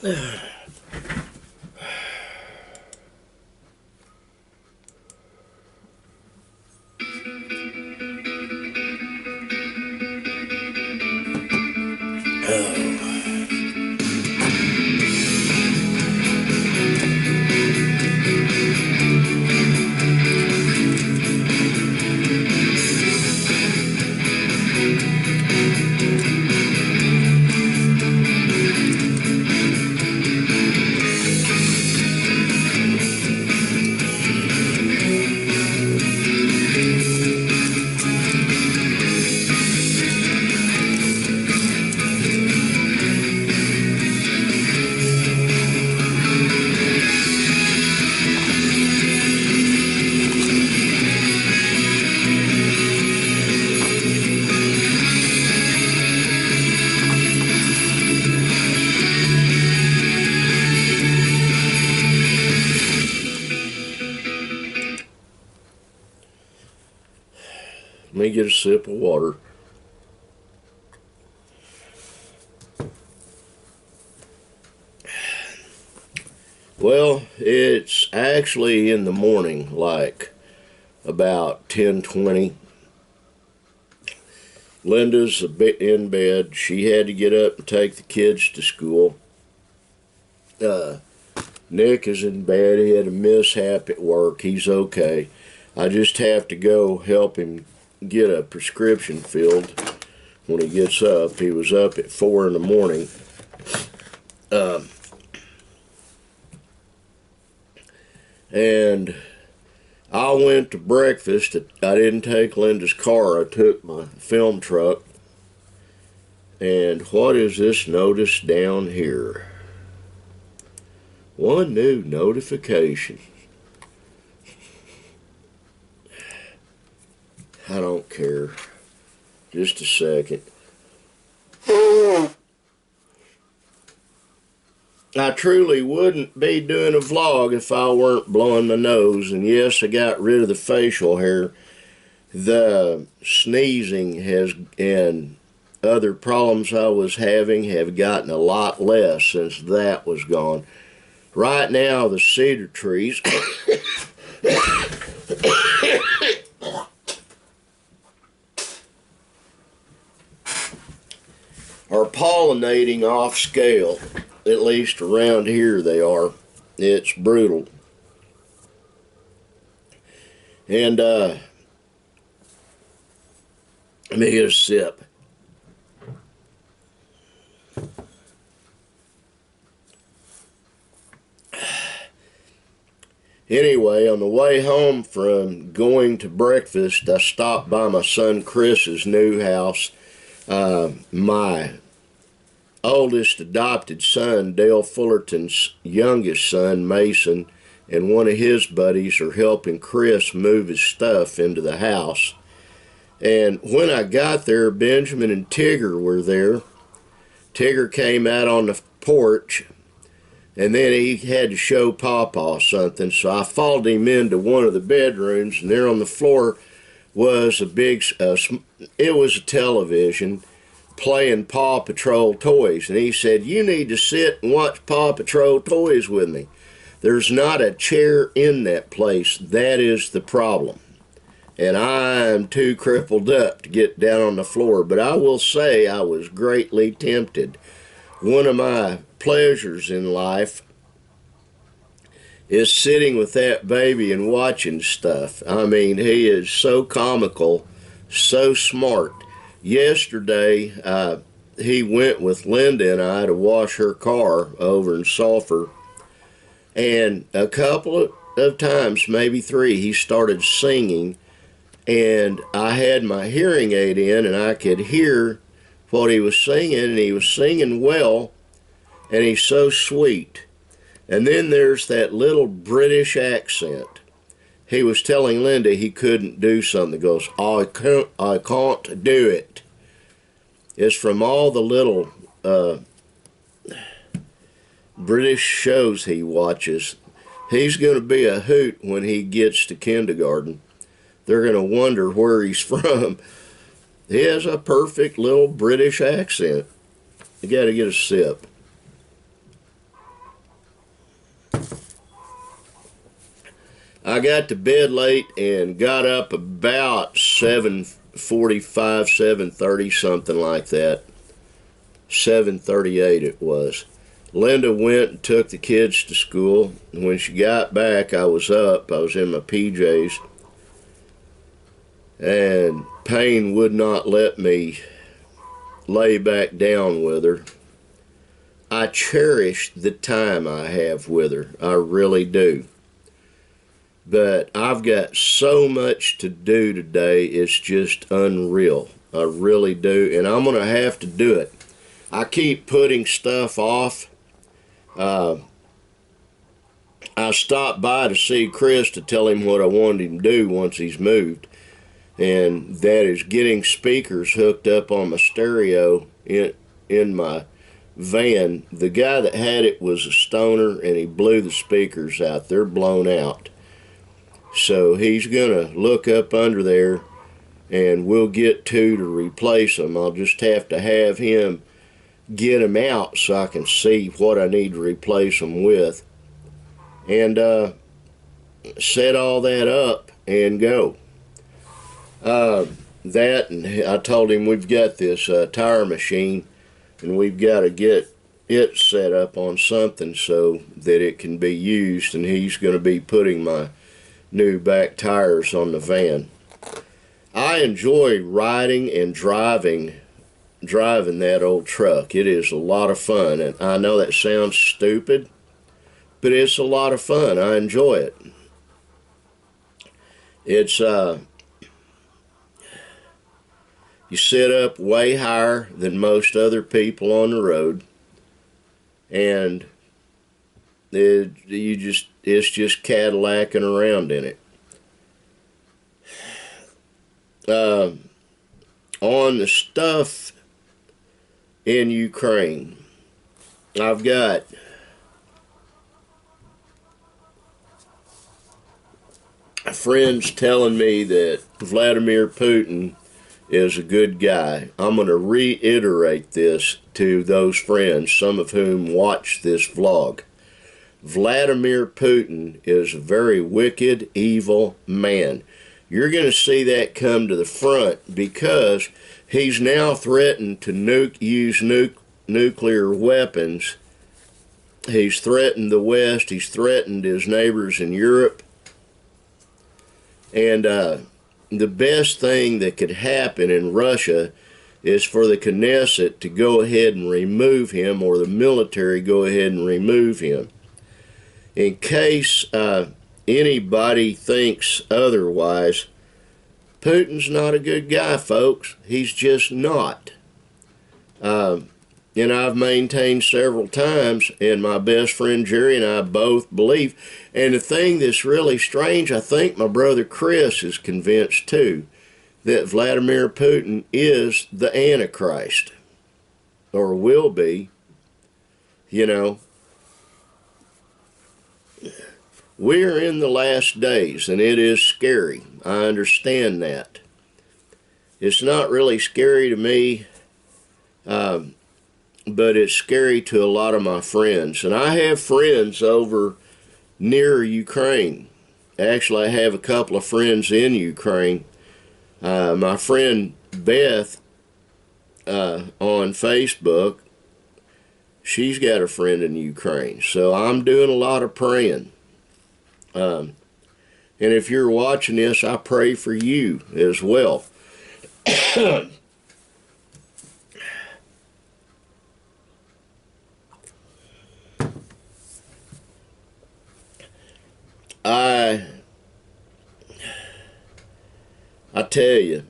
Let me get a sip of water. Well, it's actually in the morning, like about 10:20. Linda's a bit in bed. She had to get up and take the kids to school. Nick is in bed. He had a mishap at work. He's okay. I just have to go help him get a prescription filled when he gets up. He was up at 4 in the morning. And I went to breakfast. I didn't take Linda's car. I took my film truck. And what is this notice down here? One new notification. I don't care. Just a second. I truly wouldn't be doing a vlog if I weren't blowing my nose. And yes, I got rid of the facial hair. The sneezing and other problems I was having have gotten a lot less since that was gone. Right now, the cedar trees are pollinating off scale. At least around here they are. It's brutal. And let me get a sip. Anyway, on the way home from going to breakfast, I stopped by my son Chris's new house. My oldest adopted son, Dale Fullerton's youngest son, Mason, and one of his buddies are helping Chris move his stuff into the house. And when I got there, Benjamin and Tigger were there. Tigger came out on the porch, and then he had to show Pawpaw something, so I followed him into one of the bedrooms, and there on the floor was a big, it was a television playing Paw Patrol toys, and he said, "You need to sit and watch Paw Patrol toys with me." There's not a chair in that place. That is the problem. And I'm too crippled up to get down on the floor, but I will say I was greatly tempted. One of my pleasures in life is sitting with that baby and watching stuff. I mean, he is so comical, so smart. Yesterday, he went with Linda and I to wash her car over in Sulphur, and a couple of times, maybe 3, he started singing, and I had my hearing aid in and I could hear what he was singing, and he was singing well, and he's so sweet. And then there's that little British accent. He was telling Linda he couldn't do something. He goes, I can't do it. It's from all the little British shows he watches. He's going to be a hoot when he gets to kindergarten. They're going to wonder where he's from. He has a perfect little British accent. You got to get a sip. I got to bed late and got up about 7:45, 7:30, something like that. 7:38 it was. Linda went and took the kids to school. And when she got back, I was up. I was in my PJs. And pain would not let me lay back down with her. I cherish the time I have with her. I really do. But I've got so much to do today, it's just unreal. I really do. And I'm going to have to do it. I keep putting stuff off. I stopped by to see Chris to tell him what I wanted him to do once he's moved. And that is getting speakers hooked up on my stereo in my van. The guy that had it was a stoner, and he blew the speakers out. They're blown out. So he's going to look up under there, and we'll get two to replace them. I'll just have to have him get them out so I can see what I need to replace them with. And set all that up and go. That, and I told him we've got this tire machine, and we've got to get it set up on something so that it can be used, and he's going to be putting my new back tires on the van. I enjoy riding and driving that old truck. It is a lot of fun, and I know that sounds stupid, but it's a lot of fun. I enjoy it. It's you sit up way higher than most other people on the road, and it's just Cadillacing around in it. On the stuff in Ukraine, I've got friends telling me that Vladimir Putin is a good guy. I'm going to reiterate this to those friends, some of whom watch this vlog. Vladimir Putin is a very wicked, evil man. You're going to see that come to the front because he's now threatened to use nuclear weapons. He's threatened the West. He's threatened his neighbors in Europe. And the best thing that could happen in Russia is for the Knesset to go ahead and remove him, or the military go ahead and remove him. In case anybody thinks otherwise, Putin's not a good guy, folks. He's just not. And I've maintained several times, and my best friend Jerry and I both believe. And the thing that's really strange, I think my brother Chris is convinced too, that Vladimir Putin is the Antichrist, or will be. You know, we're in the last days, and it is scary. I understand that. It's not really scary to me, but it's scary to a lot of my friends. And I have friends over near Ukraine. Actually, I have a couple of friends in Ukraine. My friend Beth on Facebook, she's got a friend in Ukraine. So I'm doing a lot of praying. And if you're watching this, I pray for you as well. I tell you,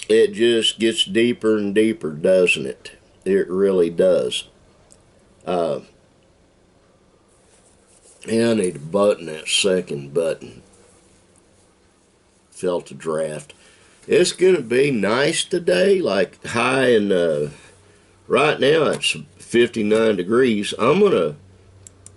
it just gets deeper and deeper, doesn't it? It really does. Yeah, I need to button that second button. Felt a draft. It's going to be nice today, like high in, right now it's 59 degrees. I'm going to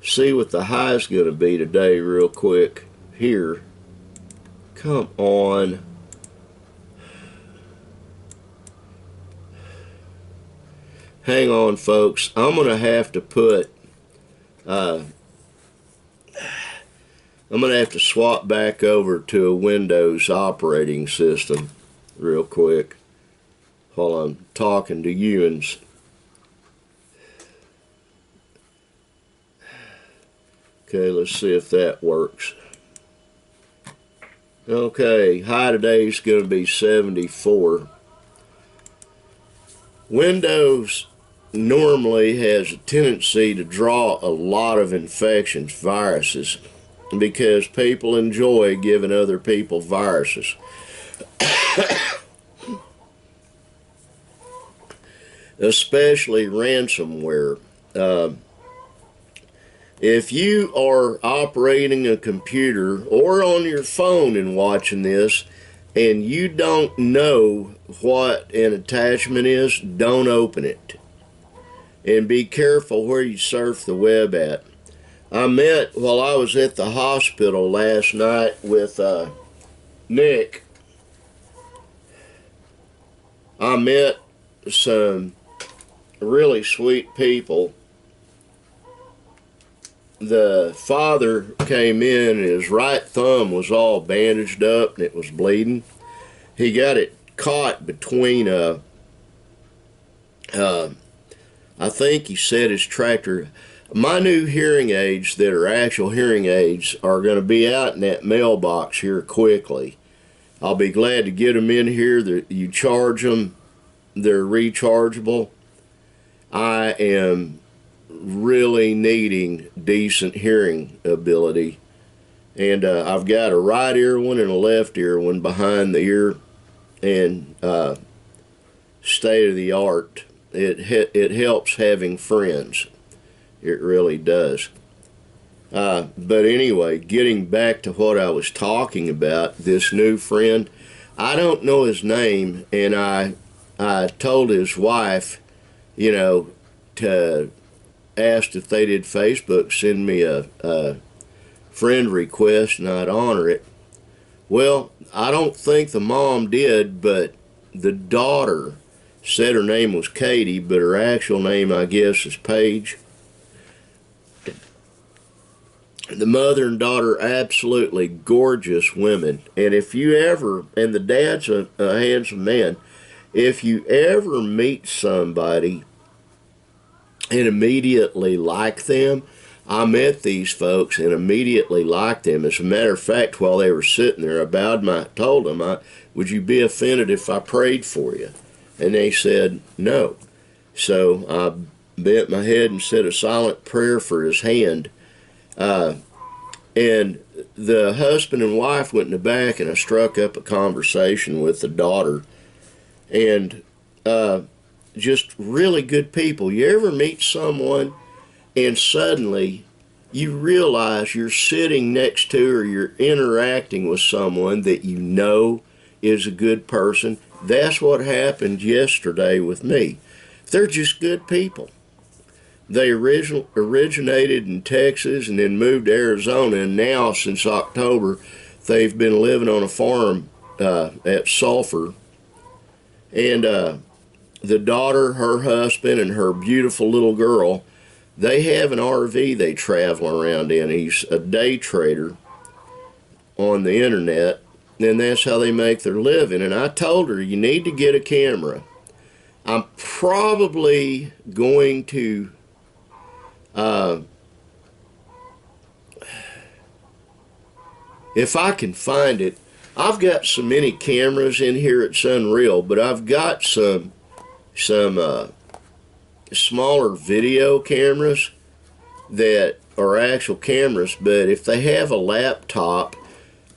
see what the high is going to be today real quick here. Come on. Hang on, folks. I'm going to have to put I'm going to have to swap back over to a Windows operating system real quick while I'm talking to you. Okay, let's see if that works. Okay, high today is going to be 74. Windows normally has a tendency to draw a lot of infections, viruses, because people enjoy giving other people viruses. Especially ransomware. If you are operating a computer or on your phone and watching this, and you don't know what an attachment is, don't open it. And be careful where you surf the web at. I met, while I was at the hospital last night with Nick, I met some really sweet people. The father came in and his right thumb was all bandaged up and it was bleeding. He got it caught between I think he said his tractor. My new hearing aids that are actual hearing aids are going to be out in that mailbox here quickly. I'll be glad to get them in here. You charge them, they're rechargeable. I am really needing decent hearing ability, and I've got a right ear one and a left ear one behind the ear, and state of the art. It helps having friends. It really does. But anyway, getting back to what I was talking about, this new friend, I don't know his name, and I told his wife, you know, to asked if they did Facebook, send me a friend request and I'd honor it. Well, I don't think the mom did, but the daughter said her name was Katie, but her actual name, I guess, is Paige. The mother and daughter, absolutely gorgeous women. And if you ever, and the dad's a handsome man, if you ever meet somebody and immediately like them, I met these folks and immediately liked them. As a matter of fact, while they were sitting there, I told them, would you be offended if I prayed for you? And they said no. So I bent my head and said a silent prayer for his hand. And the husband and wife went in the back, and I struck up a conversation with the daughter. And just really good people. You ever meet someone and suddenly you realize you're sitting next to or you're interacting with someone that you know is a good person? That's what happened yesterday with me. They're just good people. They originated in Texas and then moved to Arizona, and now since October they've been living on a farm at Sulphur. And the daughter, her husband, and her beautiful little girl, they have an RV they travel around in. He's a day trader on the internet, and that's how they make their living. And I told her, you need to get a camera. I'm probably going to if I can find it. I've got so many cameras in here, it's unreal, but I've got some smaller video cameras that are actual cameras, but if they have a laptop,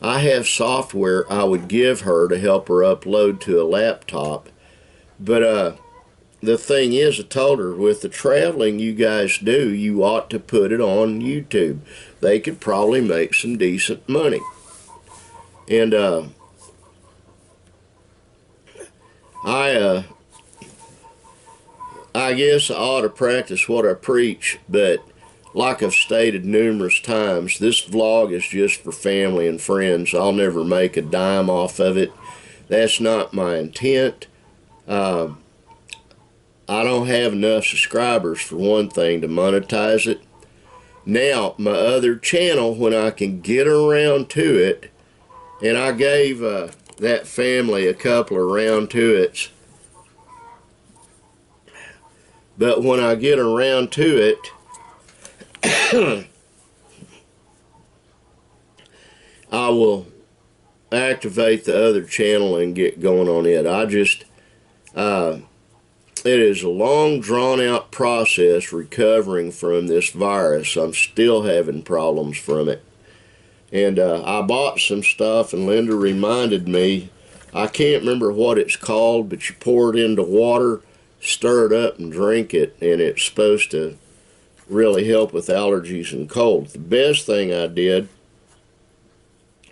I have software I would give her to help her upload to a laptop. But the thing is, I told her, with the traveling you guys do, you ought to put it on YouTube. They could probably make some decent money. And I guess I ought to practice what I preach, but like I've stated numerous times, this vlog is just for family and friends. I'll never make a dime off of it. That's not my intent. I don't have enough subscribers, for one thing, to monetize it. Now, my other channel, when I can get around to it, and I gave that family a couple of round to it, but when I get around to it, I will activate the other channel and get going on it. It is a long, drawn-out process recovering from this virus. I'm still having problems from it. And I bought some stuff, and Linda reminded me, I can't remember what it's called, but you pour it into water, stir it up, and drink it, and it's supposed to really help with allergies and colds. The best thing I did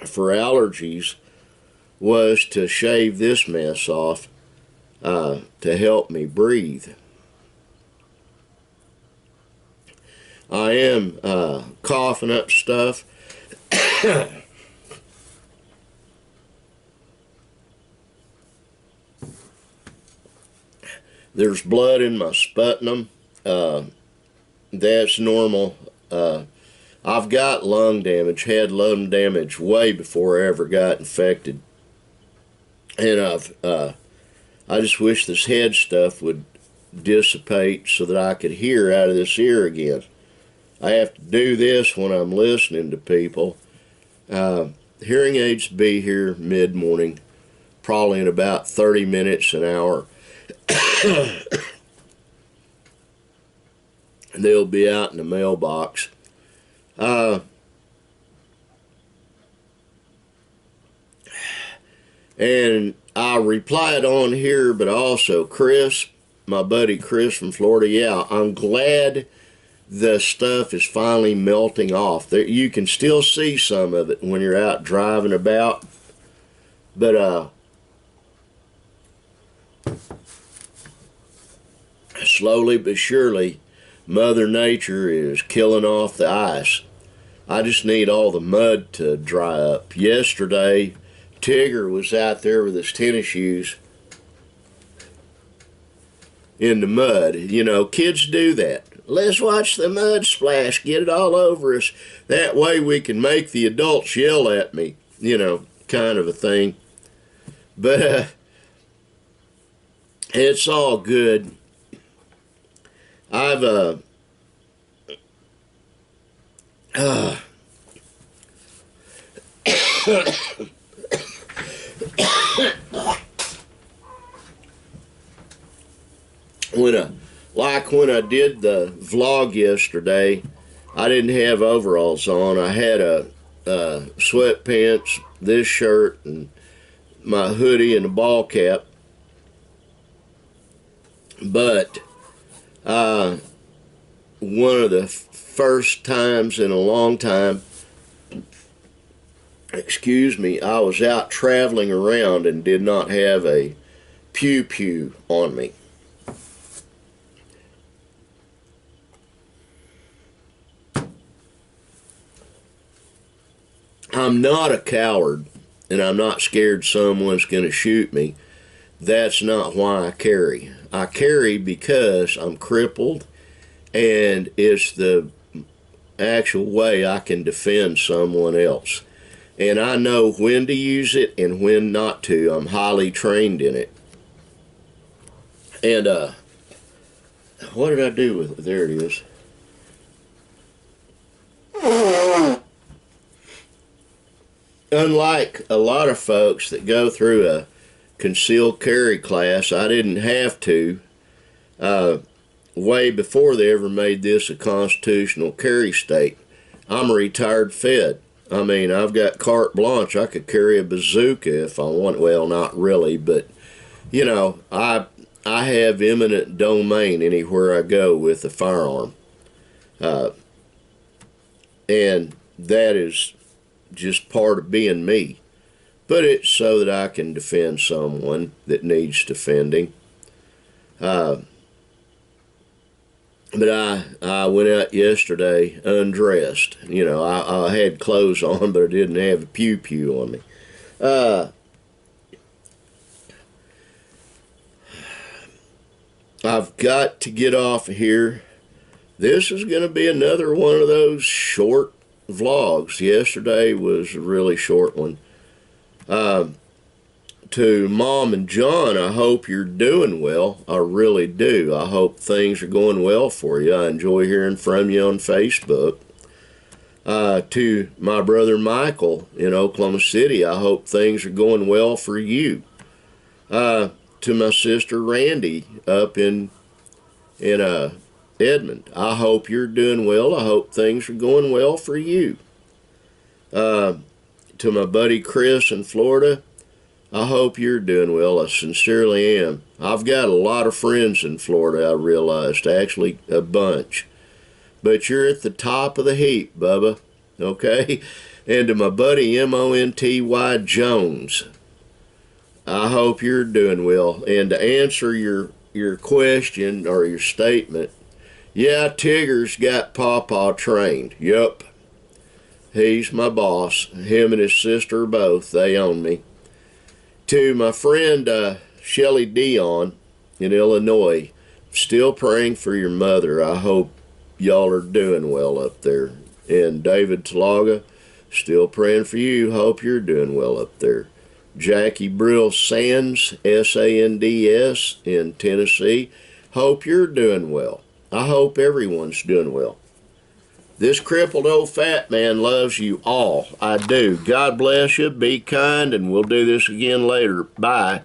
for allergies was to shave this mess off to help me breathe. I am coughing up stuff. There's blood in my sputum. That's normal. I've got lung damage, had lung damage way before I ever got infected. And I just wish this head stuff would dissipate so that I could hear out of this ear again. I have to do this when I'm listening to people. Hearing aids will be here mid-morning, probably in about 30 minutes, an hour. They'll be out in the mailbox. And I replied on here, but also Chris, my buddy Chris from Florida, yeah, I'm glad the stuff is finally melting off. There, you can still see some of it when you're out driving about, but slowly but surely, Mother Nature is killing off the ice. I just need all the mud to dry up. Yesterday, Tigger was out there with his tennis shoes in the mud. You know, kids do that. Let's watch the mud splash, get it all over us. That way we can make the adults yell at me, you know, kind of a thing. But it's all good. I've when I did the vlog yesterday, I didn't have overalls on. I had a sweatpants, this shirt, and my hoodie and a ball cap. But one of the first times in a long time, excuse me, I was out traveling around and did not have a pew-pew on me. I'm not a coward, and I'm not scared someone's going to shoot me. That's not why I carry. I carry because I'm crippled, and it's the actual way I can defend someone else. And I know when to use it and when not to. I'm highly trained in it. And what did I do with it? There it is. Unlike a lot of folks that go through a concealed carry class, I didn't have to. Way before they ever made this a constitutional carry state. I'm a retired Fed. I mean, I've got carte blanche. I could carry a bazooka if I want. Well, not really, but you know, I have eminent domain anywhere I go with a firearm, and that is just part of being me. But it's so that I can defend someone that needs defending. But I went out yesterday undressed. You know, I had clothes on, but I didn't have a pew-pew on me. I've got to get off of here. This is going to be another one of those short vlogs. Yesterday was a really short one. To Mom and John, I hope you're doing well. I really do. I hope things are going well for you. I enjoy hearing from you on Facebook. To my brother Michael in Oklahoma City, I hope things are going well for you. To my sister Randy up in Edmond, I hope you're doing well. I hope things are going well for you. To my buddy Chris in Florida, I hope you're doing well. I sincerely am. I've got a lot of friends in Florida, I realized, actually a bunch. But you're at the top of the heap, Bubba, okay? And to my buddy Monty Jones, I hope you're doing well. And to answer your question or your statement, yeah, Tigger's got Pawpaw trained. Yup. He's my boss. Him and his sister both. They own me. To my friend Shelly Dion in Illinois, still praying for your mother. I hope y'all are doing well up there. And David Talaga, still praying for you. Hope you're doing well up there. Jackie Brill Sands, S-A-N-D-S in Tennessee. Hope you're doing well. I hope everyone's doing well. This crippled old fat man loves you all. I do. God bless you. Be kind, and we'll do this again later. Bye.